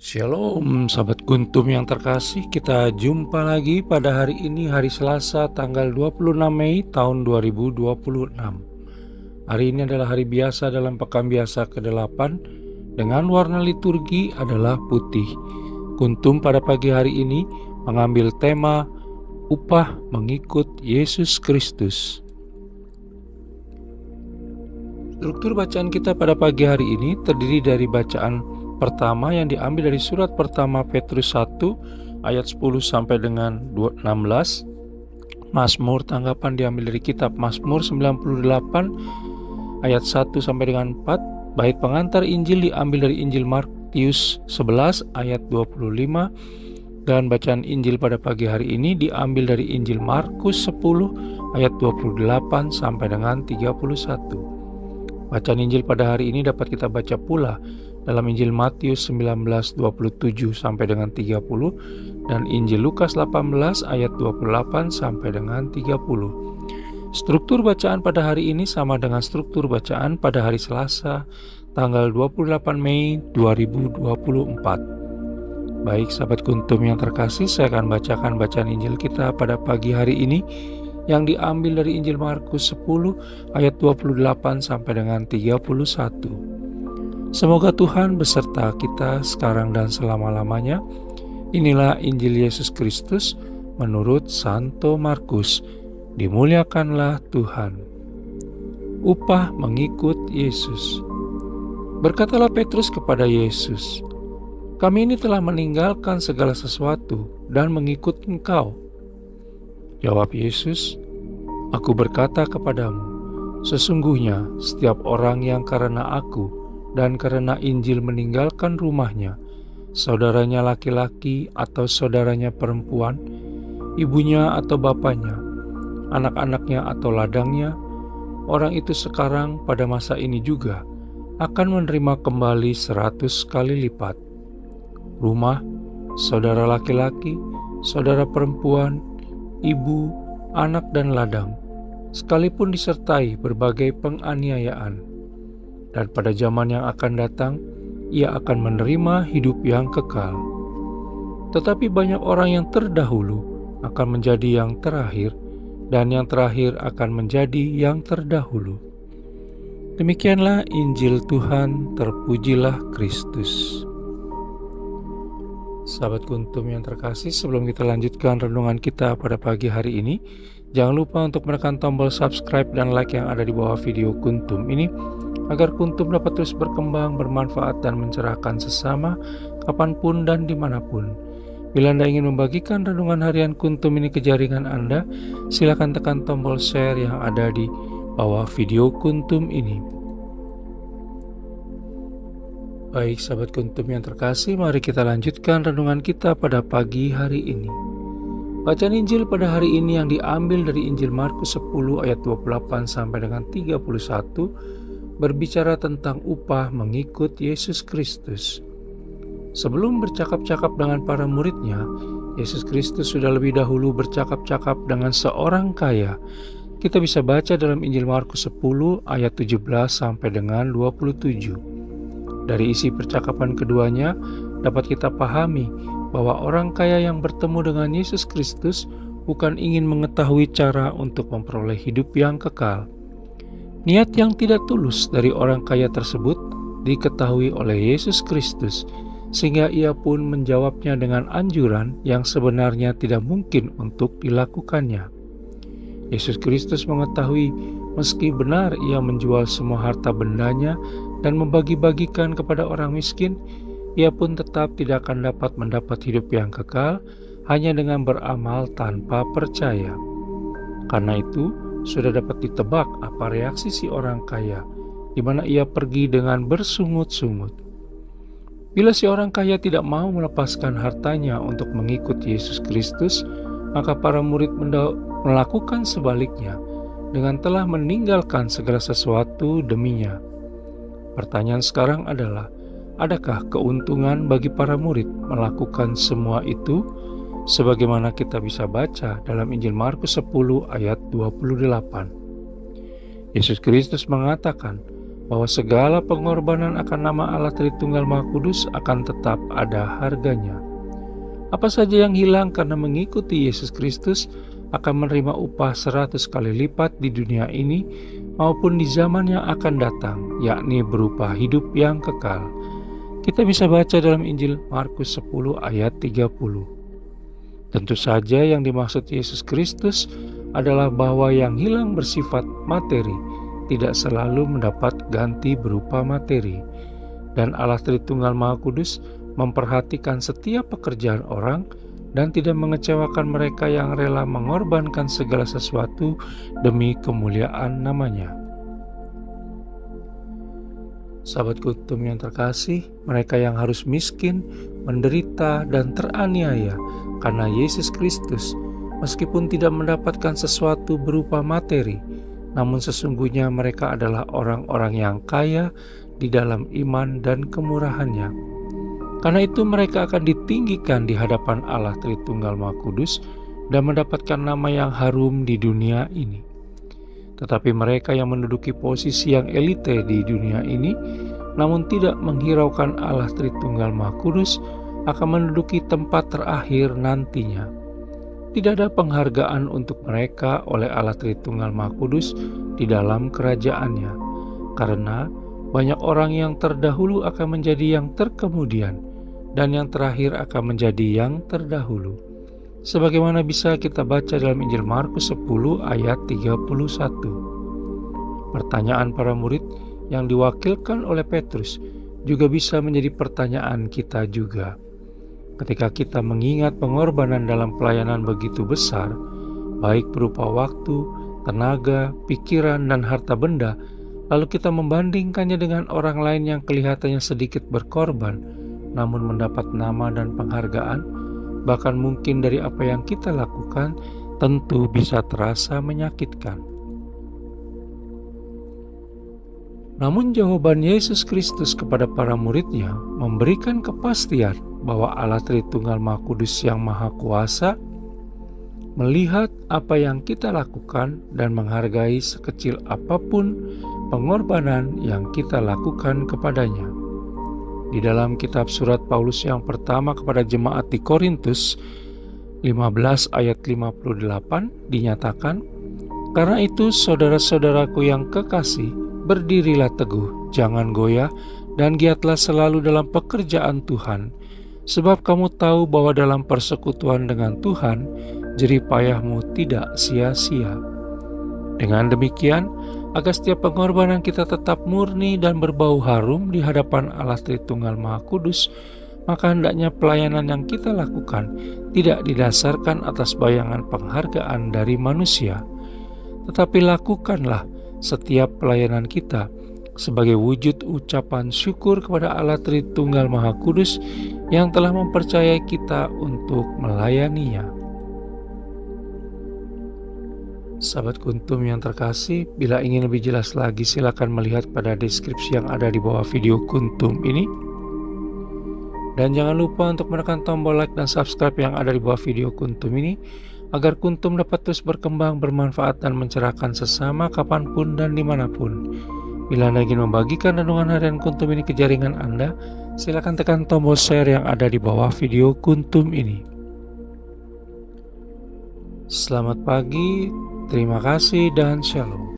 Shalom sahabat Kuntum yang terkasih, kita jumpa lagi pada hari ini, hari Selasa tanggal 26 Mei tahun 2026. Hari ini adalah hari biasa dalam pekan biasa ke-8 dengan warna liturgi adalah putih. Kuntum pada pagi hari ini mengambil tema upah mengikut Yesus Kristus. Struktur bacaan kita pada pagi hari ini terdiri dari bacaan pertama yang diambil dari surat pertama Petrus 1 ayat 10 sampai dengan 16. Mazmur tanggapan diambil dari kitab Mazmur 98 ayat 1 sampai dengan 4. Bait pengantar Injil diambil dari Injil Matius 11 ayat 25. Dan bacaan Injil pada pagi hari ini diambil dari Injil Markus 10 ayat 28 sampai dengan 31. Bacaan Injil pada hari ini dapat kita baca pula dalam Injil Matius 19:27 sampai dengan 30 dan Injil Lukas 18 ayat 28 sampai dengan 30. Struktur bacaan pada hari ini sama dengan struktur bacaan pada hari Selasa tanggal 28 Mei 2024. Baik sahabat Kuntum yang terkasih, saya akan bacakan bacaan Injil kita pada pagi hari ini yang diambil dari Injil Markus 10 ayat 28 sampai dengan 31. Semoga Tuhan beserta kita sekarang dan selama-lamanya. Inilah Injil Yesus Kristus menurut Santo Markus. Dimuliakanlah Tuhan. Upah mengikut Yesus. Berkatalah Petrus kepada Yesus, "Kami ini telah meninggalkan segala sesuatu dan mengikut Engkau." Jawab Yesus, "Aku berkata kepadamu, sesungguhnya setiap orang yang karena aku dan karena Injil meninggalkan rumahnya, saudaranya laki-laki atau saudaranya perempuan, ibunya atau bapaknya, anak-anaknya atau ladangnya, orang itu sekarang pada masa ini juga akan menerima kembali 100 kali lipat. Rumah, saudara laki-laki, saudara perempuan, ibu, anak dan ladang, sekalipun disertai berbagai penganiayaan. Dan pada zaman yang akan datang, ia akan menerima hidup yang kekal. Tetapi banyak orang yang terdahulu akan menjadi yang terakhir, dan yang terakhir akan menjadi yang terdahulu." Demikianlah Injil Tuhan, terpujilah Kristus. Sahabat Kuntum yang terkasih, sebelum kita lanjutkan renungan kita pada pagi hari ini, jangan lupa untuk menekan tombol subscribe dan like yang ada di bawah video Kuntum ini, agar Kuntum dapat terus berkembang, bermanfaat dan mencerahkan sesama, kapanpun dan dimanapun. Bila Anda ingin membagikan renungan harian Kuntum ini ke jaringan Anda, silakan tekan tombol share yang ada di bawah video Kuntum ini. Baik sahabat Kuntum yang terkasih, mari kita lanjutkan renungan kita pada pagi hari ini. Bacaan Injil pada hari ini yang diambil dari Injil Markus 10 ayat 28 sampai dengan 31 berbicara tentang upah mengikut Yesus Kristus. Sebelum bercakap-cakap dengan para muridnya, Yesus Kristus sudah lebih dahulu bercakap-cakap dengan seorang kaya. Kita bisa baca dalam Injil Markus 10 ayat 17 sampai dengan 27. Dari isi percakapan keduanya dapat kita pahami bahwa orang kaya yang bertemu dengan Yesus Kristus bukan ingin mengetahui cara untuk memperoleh hidup yang kekal. Niat yang tidak tulus dari orang kaya tersebut diketahui oleh Yesus Kristus, sehingga ia pun menjawabnya dengan anjuran yang sebenarnya tidak mungkin untuk dilakukannya. Yesus Kristus mengetahui meski benar ia menjual semua harta bendanya dan membagi-bagikan kepada orang miskin, ia pun tetap tidak akan dapat mendapat hidup yang kekal hanya dengan beramal tanpa percaya. Karena itu, sudah dapat ditebak apa reaksi si orang kaya, di mana ia pergi dengan bersungut-sungut. Bila si orang kaya tidak mau melepaskan hartanya untuk mengikut Yesus Kristus, maka para murid melakukan sebaliknya dengan telah meninggalkan segala sesuatu deminya. Pertanyaan sekarang adalah, adakah keuntungan bagi para murid melakukan semua itu? Sebagaimana kita bisa baca dalam Injil Markus 10 ayat 28. Yesus Kristus mengatakan bahwa segala pengorbanan akan nama Allah Tritunggal Maha Kudus akan tetap ada harganya. Apa saja yang hilang karena mengikuti Yesus Kristus akan menerima upah 100 kali lipat di dunia ini maupun di zaman yang akan datang, yakni berupa hidup yang kekal. Kita bisa baca dalam Injil Markus 10 ayat 30. Tentu saja yang dimaksud Yesus Kristus adalah bahwa yang hilang bersifat materi tidak selalu mendapat ganti berupa materi. Dan Allah Tritunggal Maha Kudus memperhatikan setiap pekerjaan orang dan tidak mengecewakan mereka yang rela mengorbankan segala sesuatu demi kemuliaan namanya. Sahabat Kuntum yang terkasih, mereka yang harus miskin, menderita, dan teraniaya karena Yesus Kristus, meskipun tidak mendapatkan sesuatu berupa materi, namun sesungguhnya mereka adalah orang-orang yang kaya di dalam iman dan kemurahannya. Karena itu mereka akan ditinggikan di hadapan Allah Tritunggal Maha Kudus dan mendapatkan nama yang harum di dunia ini. Tetapi mereka yang menduduki posisi yang elite di dunia ini, namun tidak menghiraukan Allah Tritunggal Maha Kudus, akan menduduki tempat terakhir nantinya. Tidak ada penghargaan untuk mereka oleh Allah Tritunggal Maha Kudus di dalam kerajaannya, karena banyak orang yang terdahulu akan menjadi yang terkemudian, dan yang terakhir akan menjadi yang terdahulu. Sebagaimana bisa kita baca dalam Injil Markus 10 ayat 31. Pertanyaan para murid yang diwakilkan oleh Petrus juga bisa menjadi pertanyaan kita juga. Ketika kita mengingat pengorbanan dalam pelayanan begitu besar, baik berupa waktu, tenaga, pikiran, dan harta benda, lalu kita membandingkannya dengan orang lain yang kelihatannya sedikit berkorban, namun mendapat nama dan penghargaan, bahkan mungkin dari apa yang kita lakukan, tentu bisa terasa menyakitkan. Namun jawaban Yesus Kristus kepada para muridnya memberikan kepastian bahwa Allah Tritunggal Maha Kudus yang Maha Kuasa melihat apa yang kita lakukan dan menghargai sekecil apapun pengorbanan yang kita lakukan kepadanya. Di dalam kitab surat Paulus yang pertama kepada jemaat di Korintus 15 ayat 58 dinyatakan, "Karena itu saudara-saudaraku yang kekasih, berdirilah teguh, jangan goyah, dan giatlah selalu dalam pekerjaan Tuhan, sebab kamu tahu bahwa dalam persekutuan dengan Tuhan, jerih payahmu tidak sia-sia." Dengan demikian, agar setiap pengorbanan kita tetap murni dan berbau harum di hadapan Allah Tritunggal Maha Kudus, maka hendaknya pelayanan yang kita lakukan tidak didasarkan atas bayangan penghargaan dari manusia, tetapi lakukanlah setiap pelayanan kita sebagai wujud ucapan syukur kepada Allah Tritunggal Maha Kudus yang telah mempercayai kita untuk melayaninya. Sahabat Kuntum yang terkasih, bila ingin lebih jelas lagi silakan melihat pada deskripsi yang ada di bawah video Kuntum ini. Dan jangan lupa untuk menekan tombol like dan subscribe yang ada di bawah video Kuntum ini, agar Kuntum dapat terus berkembang, bermanfaat, dan mencerahkan sesama kapanpun dan dimanapun. Bila Anda ingin membagikan renungan harian Kuntum ini ke jaringan Anda, silakan tekan tombol share yang ada di bawah video Kuntum ini. Selamat pagi, terima kasih, dan shalom.